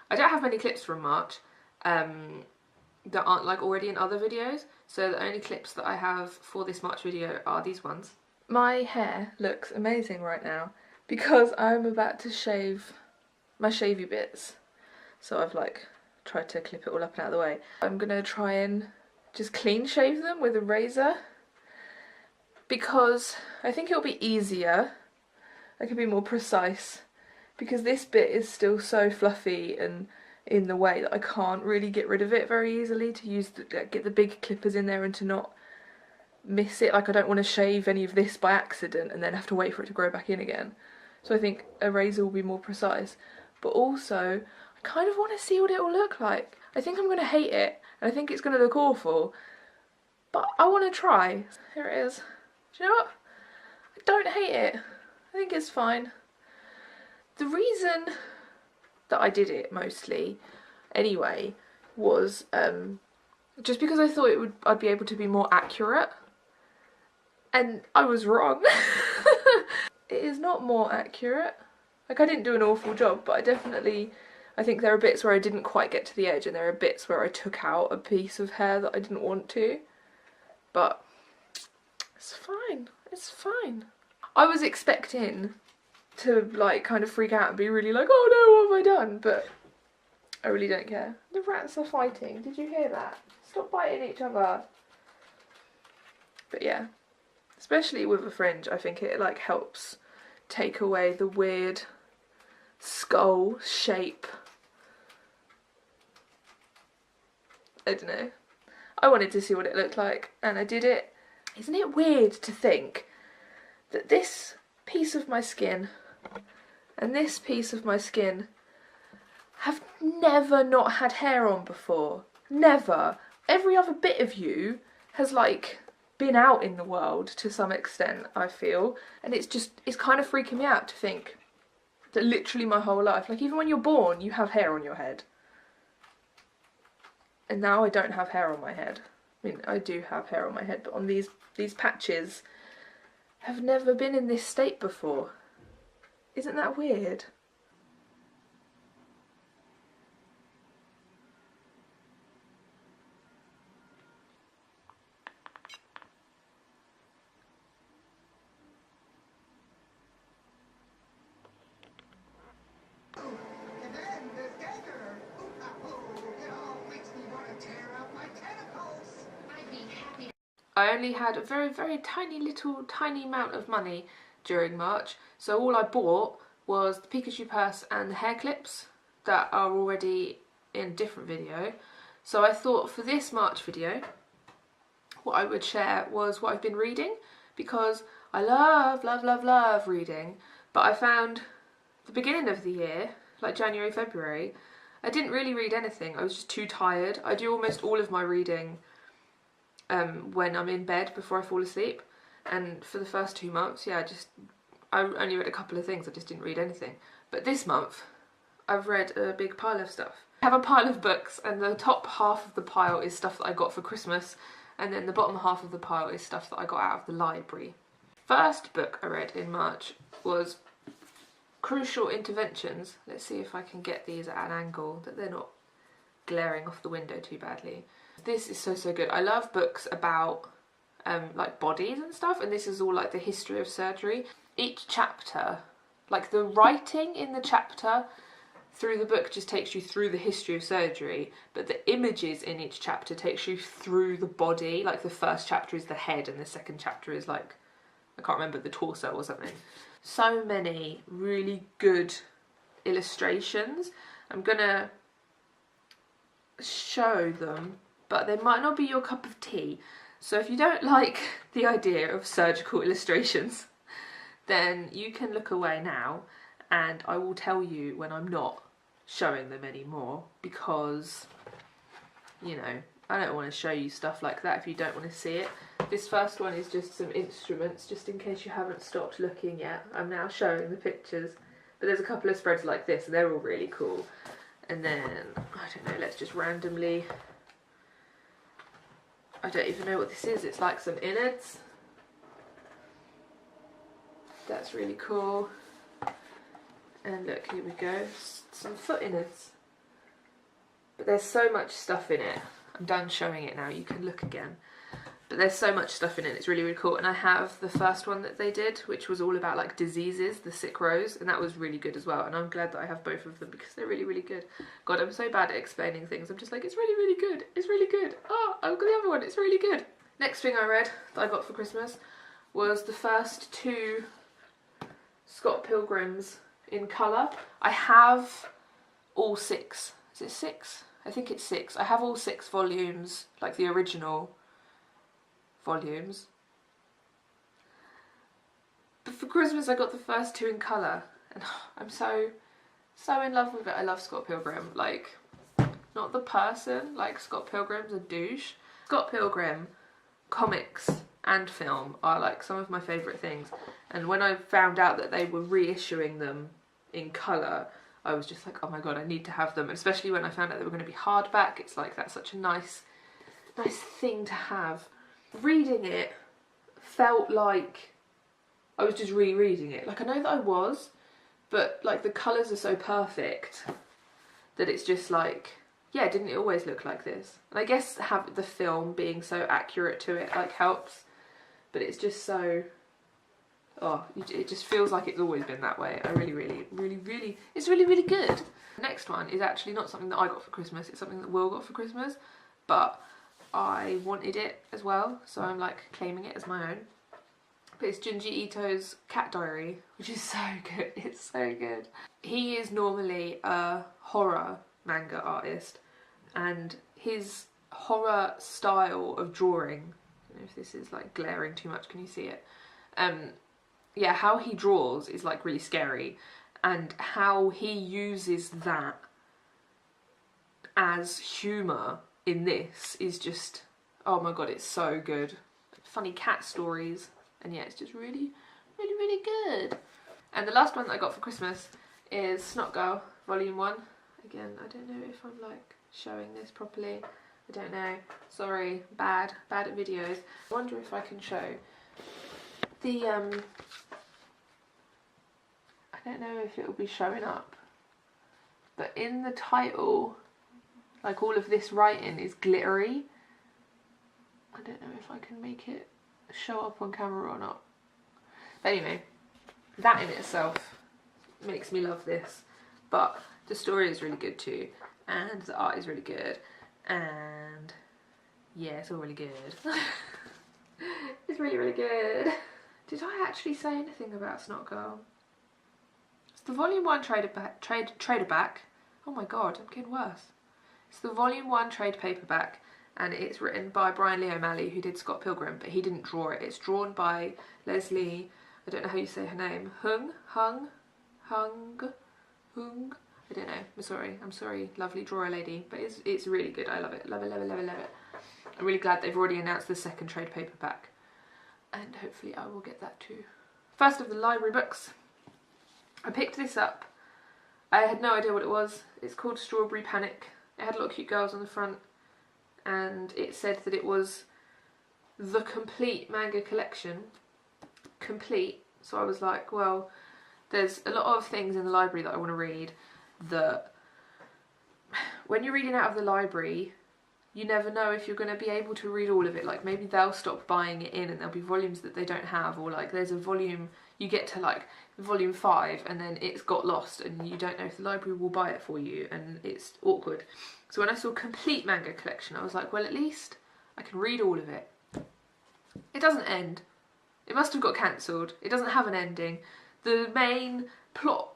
I don't have many clips from March that aren't like already in other videos, so the only clips that I have for this March video are these ones. My hair looks amazing right now because I'm about to shave my shavy bits. So I've like tried to clip it all up and out of the way. I'm gonna try and just clean shave them with a razor because I think it'll be easier. I can be more precise because this bit is still so fluffy and in the way that I can't really get rid of it very easily to use get the big clippers in there and to not miss it. Like I don't want to shave any of this by accident and then have to wait for it to grow back in again. So I think a razor will be more precise. But also, I kind of want to see what it will look like. I think I'm going to hate it and I think it's going to look awful. But I want to try. Here it is. Do you know what? I don't hate it. I think it's fine. The reason that I did it mostly, anyway, was just because I thought I'd be able to be more accurate, and I was wrong. It is not more accurate. Like I didn't do an awful job, but I think there are bits where I didn't quite get to the edge, and there are bits where I took out a piece of hair that I didn't want to. But it's fine. It's fine. I was expecting to like kind of freak out and be really like, oh no, what have I done? But I really don't care. The rats are fighting. Did you hear that? Stop biting each other. But yeah, especially with a fringe, I think it like helps take away the weird skull shape. I don't know. I wanted to see what it looked like and I did it. Isn't it weird to think that this piece of my skin and this piece of my skin have never not had hair on before? Never. Every other bit of you has like been out in the world to some extent, I feel, and it's kind of freaking me out to think that literally my whole life, like even when you're born, you have hair on your head. And now I don't have hair on my head. I mean, I do have hair on my head, but on these patches have never been in this state before. Isn't that weird? I only had a very, very tiny amount of money during March, so all I bought was the Pikachu purse and the hair clips that are already in a different video. So I thought for this March video, what I would share was what I've been reading, because I love reading, but I found the beginning of the year, like January, February, I didn't really read anything. I was just too tired. I do almost all of my reading when I'm in bed before I fall asleep, and for the first 2 months, yeah, I only read a couple of things. I just didn't read anything. But this month I've read a big pile of stuff. I have a pile of books, and the top half of the pile is stuff that I got for Christmas, and then the bottom half of the pile is stuff that I got out of the library. First book I read in March was Crucial Interventions. Let's see if I can get these at an angle that they're not glaring off the window too badly. This is so good. I love books about like bodies and stuff, and this is all like the history of surgery. Each chapter, like the writing in the chapter through the book just takes you through the history of surgery, but the images in each chapter takes you through the body. Like the first chapter is the head and the second chapter is like, I can't remember, the torso or something. So many really good illustrations. I'm gonna show them, but they might not be your cup of tea. So if you don't like the idea of surgical illustrations, then you can look away now, and I will tell you when I'm not showing them anymore, because, you know, I don't want to show you stuff like that if you don't want to see it. This first one is just some instruments, just in case you haven't stopped looking yet. I'm now showing the pictures, but there's a couple of spreads like this, and they're all really cool. And then, I don't know, let's just randomly, I don't even know what this is. It's like some innards. That's really cool. And look, here we go, some foot innards. but there's so much stuff in it. I'm done showing it now, you can look again. But there's so much stuff in it, it's really, really cool. And I have the first one that they did, which was all about like diseases, the Sick Rose, and that was really good as well. And I'm glad that I have both of them because they're really, really good. God, I'm so bad at explaining things. I'm just like, it's really, really good. It's really good. Oh, I've got the other one, it's really good. Next thing I read that I got for Christmas was the first 2 Scott Pilgrims in colour. I have all 6. Is it 6? I think it's 6. I have all 6 volumes, like the original volumes. But for Christmas I got the first 2 in colour, and I'm so in love with it. I love Scott Pilgrim. Like, not the person, like Scott Pilgrim's a douche. Scott Pilgrim comics and film are like some of my favourite things, and when I found out that they were reissuing them in colour, I was just like, oh my god, I need to have them. And especially when I found out they were going to be hardback, it's like, that's such a nice thing to have. Reading it felt like I was just rereading it. Like, I know that I was, but like the colours are so perfect that it's just like, yeah, didn't it always look like this? And I guess have the film being so accurate to it like helps, but it's just so, oh, it just feels like it's always been that way. I really, it's really, really good. The next one is actually not something that I got for Christmas, it's something that Will got for Christmas, but I wanted it as well, so I'm like claiming it as my own. But it's Junji Ito's Cat Diary, which is so good. It's so good. He is normally a horror manga artist, and his horror style of drawing, I don't know if this is like glaring too much, can you see it? Yeah, how he draws is like really scary, and how he uses that as humour in this is just, oh my god, it's so good. Funny cat stories, and yeah, it's just really, really, really good. And the last one that I got for Christmas is Snot Girl Volume 1. Again, I don't know if I'm like showing this properly. I don't know. Sorry, bad at videos. I wonder if I can show the, I don't know if it will be showing up, but in the title, like all of this writing is glittery. I don't know if I can make it show up on camera or not. But anyway, that in itself makes me love this. But the story is really good too, and the art is really good, and yeah, it's all really good. It's really, really good. Did I actually say anything about Snot Girl? It's the Volume 1 trader back. Oh my god, I'm getting worse. It's the Volume 1 trade paperback, and it's written by Brian Lee O'Malley, who did Scott Pilgrim, but he didn't draw it. It's drawn by Leslie, I don't know how you say her name, Hung, I don't know, I'm sorry, lovely drawer lady, but it's really good. I love it, love it, love it, love it, love it. I'm really glad they've already announced the second trade paperback, and hopefully I will get that too. First of the library books, I picked this up. I had no idea what it was. It's called Strawberry Panic. It had a lot of cute girls on the front, and it said that it was the complete manga collection. Complete. So I was like, well, there's a lot of things in the library that I want to read that when you're reading out of the library, you never know if you're going to be able to read all of it. Like, maybe they'll stop buying it in and there'll be volumes that they don't have, or like there's a volume, you get to like volume 5 and then it's got lost and you don't know if the library will buy it for you, and it's awkward. So when I saw complete manga collection, I was like, well, at least I can read all of it. It doesn't end. It must have got cancelled. It doesn't have an ending. The main plot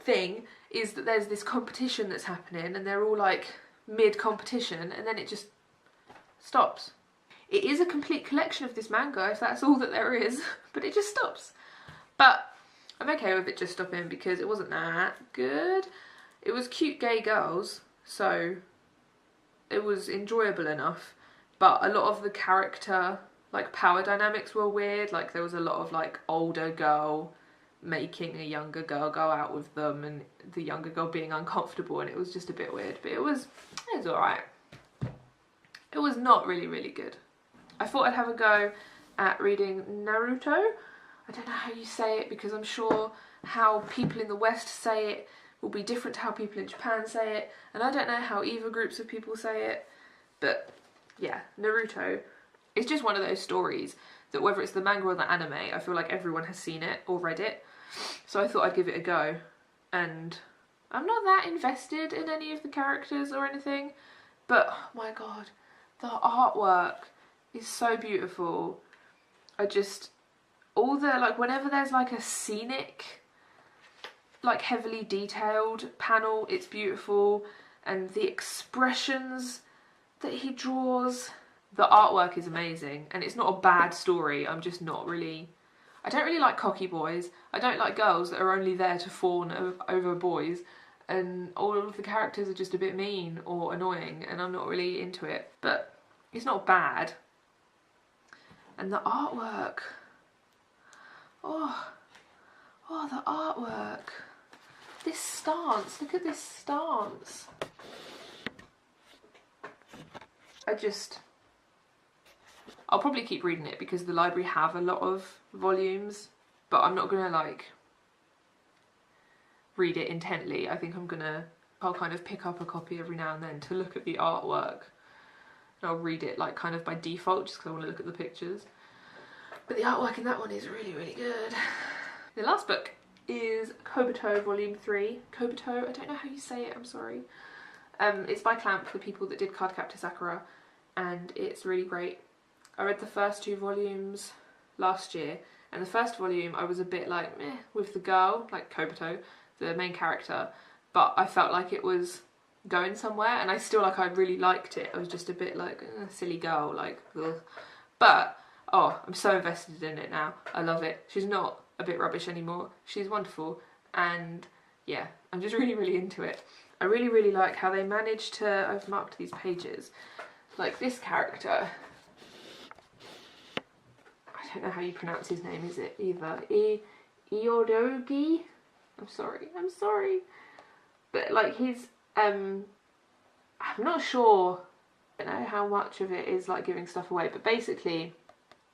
thing is that there's this competition that's happening and they're all like mid-competition, and then it just stops. It is a complete collection of this manga, if that's all that there is, but it just stops. But I'm okay with it just stopping because it wasn't that good. It was cute gay girls, so it was enjoyable enough, but a lot of the character like power dynamics were weird. Like, there was a lot of like older girl making a younger girl go out with them, and the younger girl being uncomfortable, and it was just a bit weird, but it was alright. It was not really, really good. I thought I'd have a go at reading Naruto. I don't know how you say it, because I'm sure how people in the West say it will be different to how people in Japan say it, and I don't know how either groups of people say it, but yeah, Naruto is just one of those stories that whether it's the manga or the anime, I feel like everyone has seen it or read it, so I thought I'd give it a go. And I'm not that invested in any of the characters or anything, but oh my god, the artwork is so beautiful. All the, like, whenever there's like a scenic, like heavily detailed panel, it's beautiful, and the expressions that he draws, the artwork is amazing, and it's not a bad story. I don't really like cocky boys. I don't like girls that are only there to fawn over boys, and all of the characters are just a bit mean or annoying, and I'm not really into it, but it's not bad. And the artwork, oh, the artwork. This stance, look at this stance. I'll probably keep reading it because the library have a lot of volumes, but I'm not gonna like read it intently. I think I'll kind of pick up a copy every now and then to look at the artwork. And I'll read it like kind of by default just because I want to look at the pictures. But the artwork in that one is really, really good. The last book is Kobuto Volume 3. Kobuto, I don't know how you say it, I'm sorry. It's by Clamp, the people that did Cardcaptor Sakura, and it's really great. I read the first 2 volumes last year, and the first volume I was a bit like meh with the girl, like Kobuto, the main character, but I felt like it was going somewhere, and I really liked it. I was just a bit like silly girl, like ugh. But oh, I'm so invested in it now. I love it. She's not a bit rubbish anymore. She's wonderful, and yeah, I'm just really, really into it. I really, really like how they managed to, I've marked these pages, like this character, I don't know how you pronounce his name, is it either Iorogi? I'm sorry. But like I'm not sure, I don't know how much of it is like giving stuff away, but basically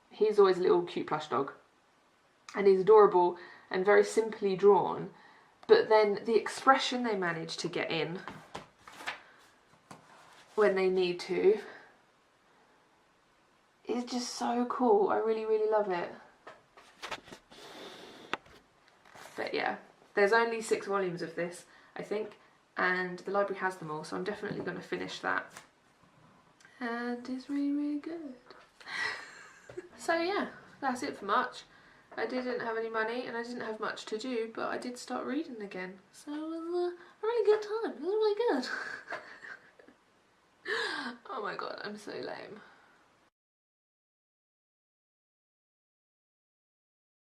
he's always a little cute plush dog. And he's adorable and very simply drawn, but then the expression they manage to get in when they need to is just so cool. I really, really love it. But yeah, there's only 6 volumes of this, I think, and the library has them all, so I'm definitely going to finish that. And it's really, really good. So yeah, that's it for March. I didn't have any money and I didn't have much to do, but I did start reading again. So it was a really good time. It was really good. Oh my god, I'm so lame.